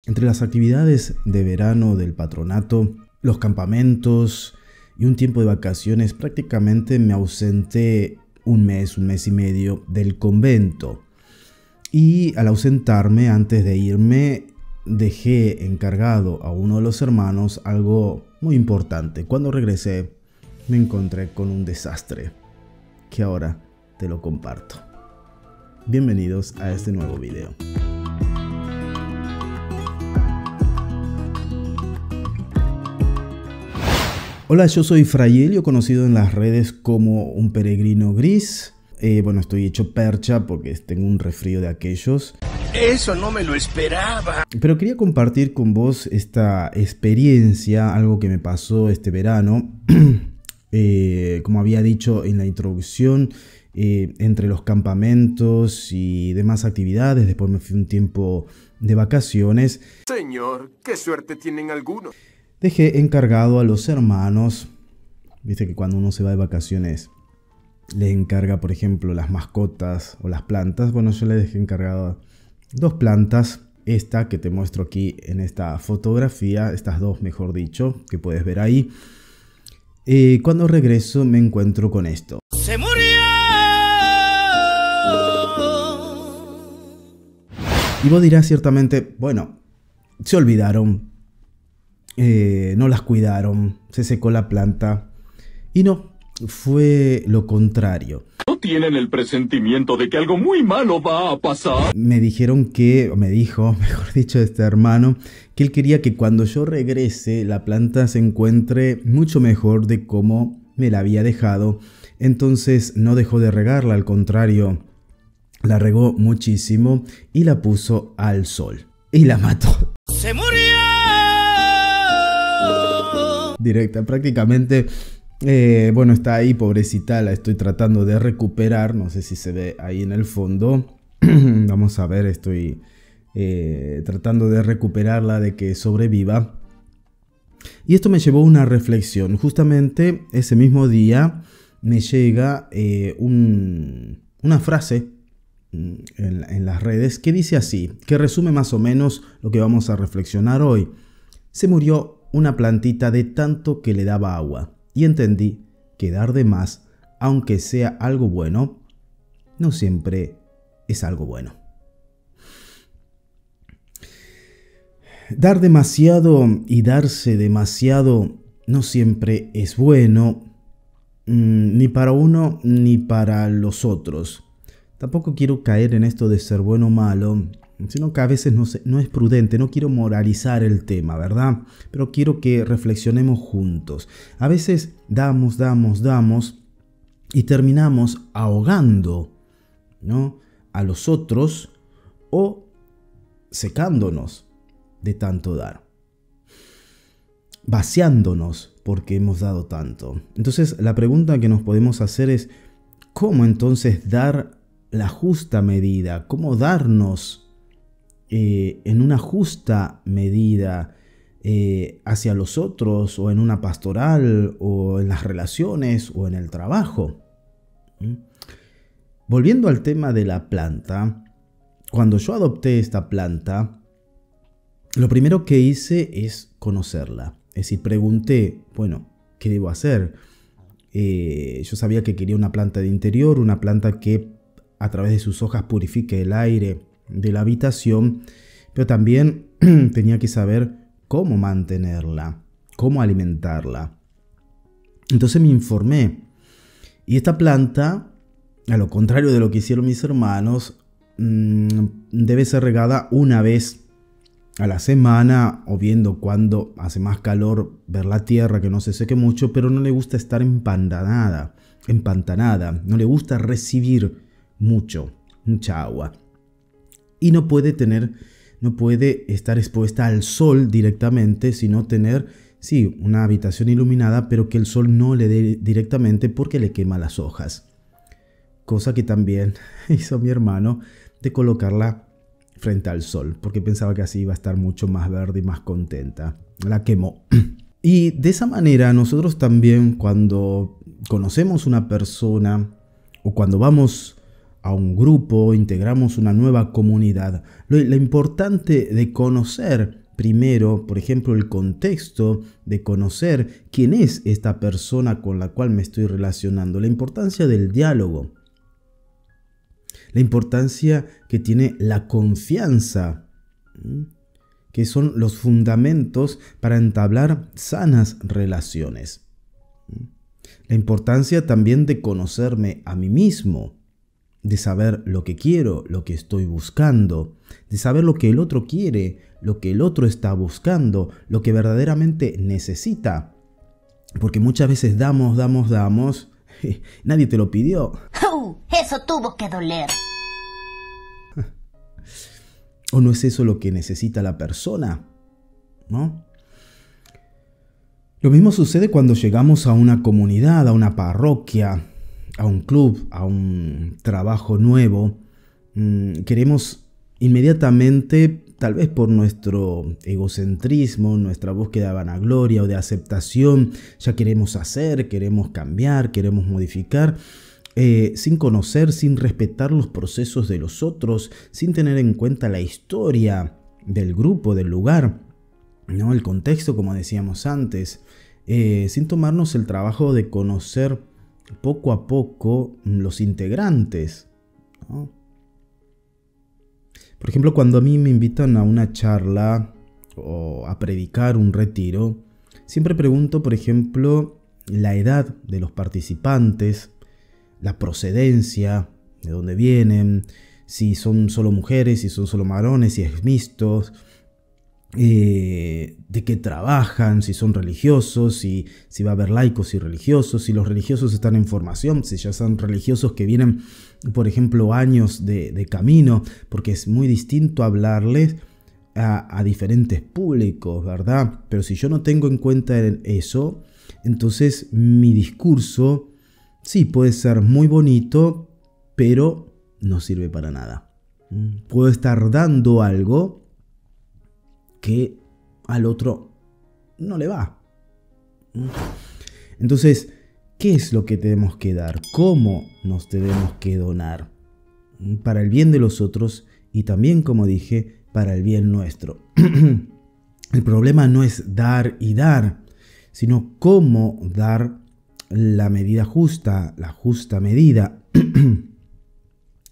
Entre las actividades de verano del patronato, los campamentos y un tiempo de vacaciones, prácticamente me ausenté un mes y medio del convento. Y al ausentarme, antes de irme, dejé encargado a uno de los hermanos algo muy importante. Cuando regresé, me encontré con un desastre, que ahora te lo comparto. Bienvenidos a este nuevo video. Hola, yo soy Fray Helio, conocido en las redes como un peregrino gris. Bueno, estoy hecho percha porque tengo un resfrío de aquellos. Eso no me lo esperaba. Pero quería compartir con vos esta experiencia, algo que me pasó este verano. Como había dicho en la introducción, entre los campamentos y demás actividades, después me fui un tiempo de vacaciones. Señor, qué suerte tienen algunos. Dejé encargado a los hermanos, viste que cuando uno se va de vacaciones les encarga, por ejemplo, las mascotas o las plantas. Bueno, yo les dejé encargado dos plantas, esta que te muestro aquí en esta fotografía, estas dos mejor dicho, que puedes ver ahí. Cuando regreso me encuentro con esto. ¡Se murió! Y vos dirás ciertamente, bueno, se olvidaron. No las cuidaron, se secó la planta. Y no, fue lo contrario. ¿No tienen el presentimiento de que algo muy malo va a pasar? Me dijeron que, o me dijo, mejor dicho, este hermano, que él quería que cuando yo regrese la planta se encuentre mucho mejor de cómo me la había dejado. Entonces no dejó de regarla, al contrario, la regó muchísimo y la puso al sol. Y la mató. ¡Se murió! Directa, prácticamente, bueno, está ahí, pobrecita, la estoy tratando de recuperar, no sé si se ve ahí en el fondo. Vamos a ver, estoy tratando de recuperarla, de que sobreviva. Y esto me llevó a una reflexión. Justamente ese mismo día me llega una frase en las redes que dice así, que resume más o menos lo que vamos a reflexionar hoy. Se murió una plantita de tanto que le daba agua, y entendí que dar de más, aunque sea algo bueno, no siempre es algo bueno. Dar demasiado y darse demasiado no siempre es bueno, ni para uno ni para los otros. Tampoco quiero caer en esto de ser bueno o malo, sino que a veces no es prudente, no quiero moralizar el tema, ¿verdad? Pero quiero que reflexionemos juntos. A veces damos y terminamos ahogando, ¿no?, a los otros o secándonos de tanto dar, vaciándonos porque hemos dado tanto. Entonces la pregunta que nos podemos hacer es, ¿cómo entonces dar la justa medida? ¿Cómo darnos en una justa medida hacia los otros, o en una pastoral, o en las relaciones, o en el trabajo? Volviendo al tema de la planta, cuando yo adopté esta planta, lo primero que hice es conocerla. Es decir, pregunté, bueno, ¿qué debo hacer? Yo sabía que quería una planta de interior, una planta que a través de sus hojas purifique el aire de la habitación, pero también tenía que saber cómo mantenerla, cómo alimentarla. Entonces me informé, y esta planta, a lo contrario de lo que hicieron mis hermanos, debe ser regada una vez a la semana, o viendo cuando hace más calor, ver la tierra que no se seque mucho, pero no le gusta estar empantanada, no le gusta recibir mucha agua. Y no puede estar expuesta al sol directamente, sino tener, sí, una habitación iluminada, pero que el sol no le dé directamente porque le quema las hojas. Cosa que también hizo mi hermano, de colocarla frente al sol, porque pensaba que así iba a estar mucho más verde y más contenta. La quemó. Y de esa manera nosotros también, cuando conocemos una persona o cuando vamos a un grupo, integramos una nueva comunidad. Lo importante de conocer primero, por ejemplo, el contexto, de conocer quién es esta persona con la cual me estoy relacionando, la importancia del diálogo, la importancia que tiene la confianza, que son los fundamentos para entablar sanas relaciones. La importancia también de conocerme a mí mismo, de saber lo que quiero, lo que estoy buscando, de saber lo que el otro quiere, lo que el otro está buscando, lo que verdaderamente necesita. Porque muchas veces damos, nadie te lo pidió. Eso tuvo que doler. ¿O no es eso lo que necesita la persona? ¿No? Lo mismo sucede cuando llegamos a una comunidad, a una parroquia, a un club, a un trabajo nuevo. Queremos inmediatamente, tal vez por nuestro egocentrismo, nuestra búsqueda de vanagloria o de aceptación, ya queremos hacer, queremos cambiar, queremos modificar, sin conocer, sin respetar los procesos de los otros, sin tener en cuenta la historia del grupo, del lugar, ¿no? El contexto, como decíamos antes, sin tomarnos el trabajo de conocer poco a poco los integrantes, ¿no? Por ejemplo, cuando a mí me invitan a una charla o a predicar un retiro, siempre pregunto, por ejemplo, la edad de los participantes, la procedencia, de dónde vienen, si son solo mujeres, si son solo varones, si es mixtos, de qué trabajan, si son religiosos, si va a haber laicos y religiosos, si los religiosos están en formación, si ya son religiosos que vienen, por ejemplo, años de camino, porque es muy distinto hablarles a diferentes públicos, ¿verdad? Pero si yo no tengo en cuenta eso, entonces mi discurso sí puede ser muy bonito, pero no sirve para nada. Puedo estar dando algo que al otro no le va. Entonces, ¿qué es lo que tenemos que dar? ¿Cómo nos tenemos que donar? Para el bien de los otros y también, como dije, para el bien nuestro. El problema no es dar y dar, sino cómo dar la medida justa, la justa medida,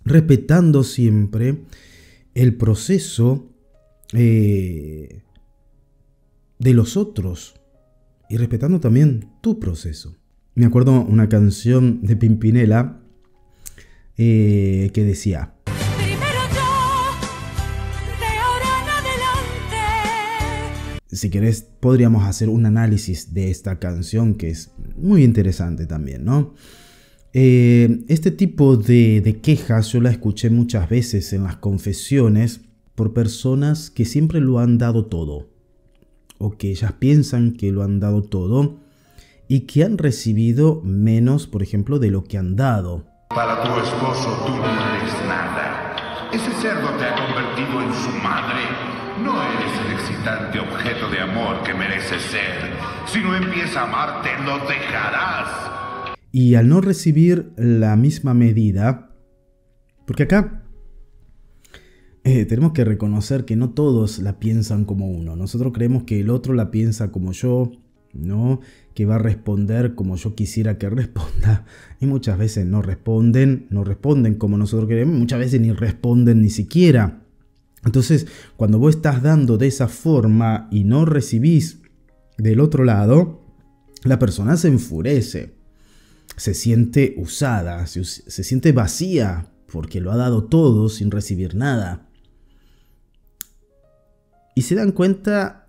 respetando siempre el proceso de los otros y respetando también tu proceso. Me acuerdo una canción de Pimpinela que decía: primero yo, de ahora en adelante. Si querés, podríamos hacer un análisis de esta canción que es muy interesante también, ¿no? Este tipo de quejas yo la escuché muchas veces en las confesiones por personas que siempre lo han dado todo, o que ellas piensan que lo han dado todo y que han recibido menos, por ejemplo, de lo que han dado. Para tu esposo tú no eres nada. Ese cerdo te ha convertido en su madre. No eres el excitante objeto de amor que mereces ser. Si no empieza a amarte, lo dejarás. Y al no recibir la misma medida, porque acá tenemos que reconocer que no todos la piensan como uno. Nosotros creemos que el otro la piensa como yo, ¿no? Que va a responder como yo quisiera que responda. Y muchas veces no responden como nosotros queremos. Muchas veces ni responden ni siquiera. Entonces, cuando vos estás dando de esa forma y no recibís del otro lado, la persona se enfurece. Se siente usada, se siente vacía porque lo ha dado todo sin recibir nada. Y se dan cuenta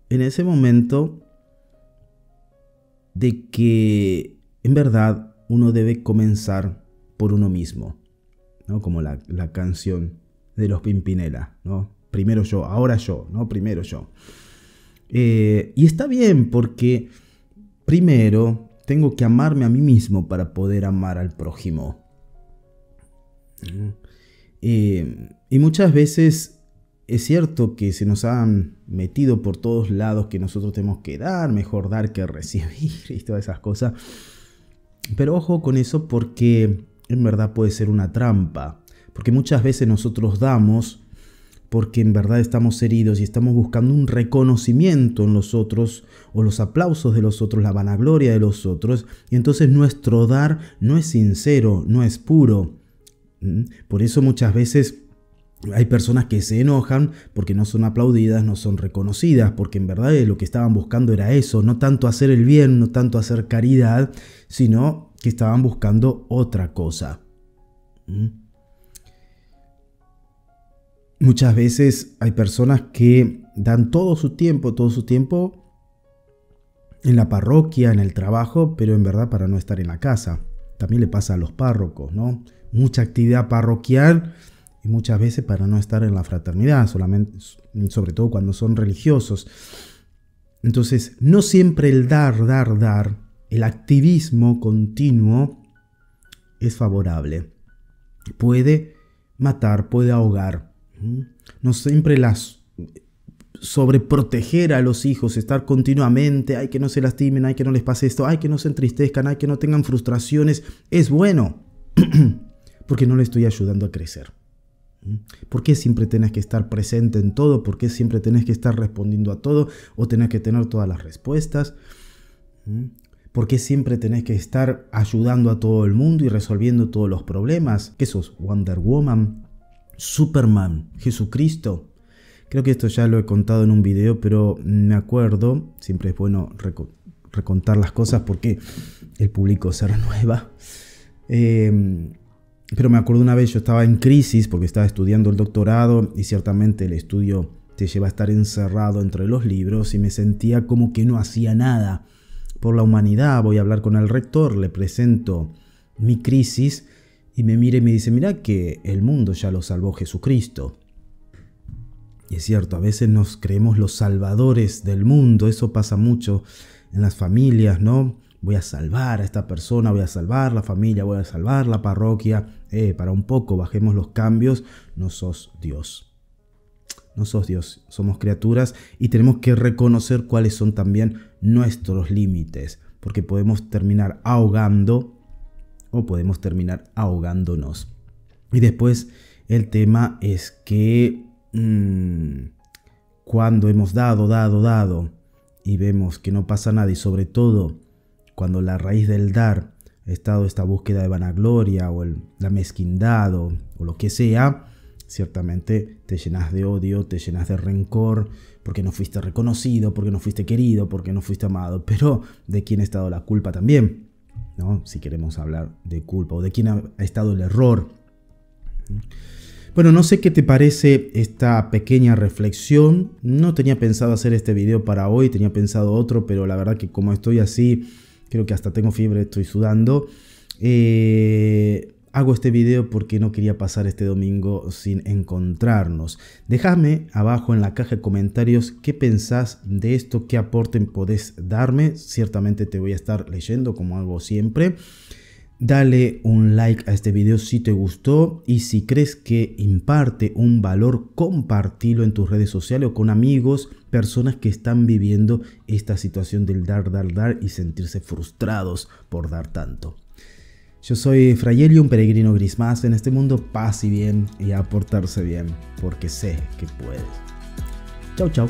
en ese momento de que en verdad uno debe comenzar por uno mismo, ¿no? Como la canción de los Pimpinela, ¿no? Primero yo, ahora yo, ¿no? Primero yo. Y está bien porque primero tengo que amarme a mí mismo para poder amar al prójimo. Y muchas veces es cierto que se nos han metido por todos lados que nosotros tenemos que dar, mejor dar que recibir y todas esas cosas. Pero ojo con eso porque en verdad puede ser una trampa, porque muchas veces nosotros damos porque en verdad estamos heridos y estamos buscando un reconocimiento en los otros o los aplausos de los otros, la vanagloria de los otros, y entonces nuestro dar no es sincero, no es puro. Por eso muchas veces hay personas que se enojan porque no son aplaudidas, no son reconocidas, porque en verdad lo que estaban buscando era eso, no tanto hacer el bien, no tanto hacer caridad, sino que estaban buscando otra cosa. Muchas veces hay personas que dan todo su tiempo en la parroquia, en el trabajo, pero en verdad para no estar en la casa. También le pasa a los párrocos, ¿no? Mucha actividad parroquial y muchas veces para no estar en la fraternidad, sobre todo cuando son religiosos. Entonces, no siempre el dar, el activismo continuo es favorable. Puede matar, puede ahogar. No siempre las sobreproteger a los hijos, estar continuamente, ay, que no se lastimen, ay, que no les pase esto, ay, que no se entristezcan, ay, que no tengan frustraciones, es bueno, porque no le estoy ayudando a crecer. ¿Por qué siempre tenés que estar presente en todo? ¿Por qué siempre tenés que estar respondiendo a todo o tenés que tener todas las respuestas? ¿Por qué siempre tenés que estar ayudando a todo el mundo y resolviendo todos los problemas? ¿Qué sos? Wonder Woman, Superman, Jesucristo. Creo que esto ya lo he contado en un video, pero me acuerdo, siempre es bueno recontar las cosas porque el público se renueva. Pero me acuerdo una vez, yo estaba en crisis porque estaba estudiando el doctorado y ciertamente el estudio te lleva a estar encerrado entre los libros y me sentía como que no hacía nada por la humanidad. Voy a hablar con el rector, le presento mi crisis y me mira y me dice, mira que el mundo ya lo salvó Jesucristo. Y es cierto, a veces nos creemos los salvadores del mundo, eso pasa mucho en las familias, ¿no? Voy a salvar a esta persona, voy a salvar la familia, voy a salvar la parroquia. Para un poco, bajemos los cambios, no sos Dios. No sos Dios, somos criaturas y tenemos que reconocer cuáles son también nuestros límites, porque podemos terminar ahogando o podemos terminar ahogándonos. Y después el tema es que cuando hemos dado y vemos que no pasa nada y sobre todo cuando la raíz del dar ha estado esta búsqueda de vanagloria o la mezquindad o lo que sea, ciertamente te llenas de odio, te llenas de rencor, porque no fuiste reconocido, porque no fuiste querido, porque no fuiste amado. Pero ¿de quién ha estado la culpa también? ¿No? Si queremos hablar de culpa o de quién ha estado el error. Bueno, no sé qué te parece esta pequeña reflexión. No tenía pensado hacer este video para hoy, tenía pensado otro, pero la verdad que como estoy así, creo que hasta tengo fiebre, estoy sudando. Hago este video porque no quería pasar este domingo sin encontrarnos. Déjame abajo en la caja de comentarios qué pensás de esto, qué aporte podés darme. Ciertamente te voy a estar leyendo como hago siempre. Dale un like a este video si te gustó y si crees que imparte un valor, compartilo en tus redes sociales o con amigos, personas que están viviendo esta situación del dar y sentirse frustrados por dar tanto. Yo soy Fray Elio, un peregrino gris más en este mundo. Paz y bien y a portarse bien, porque sé que puedes. Chau, chau.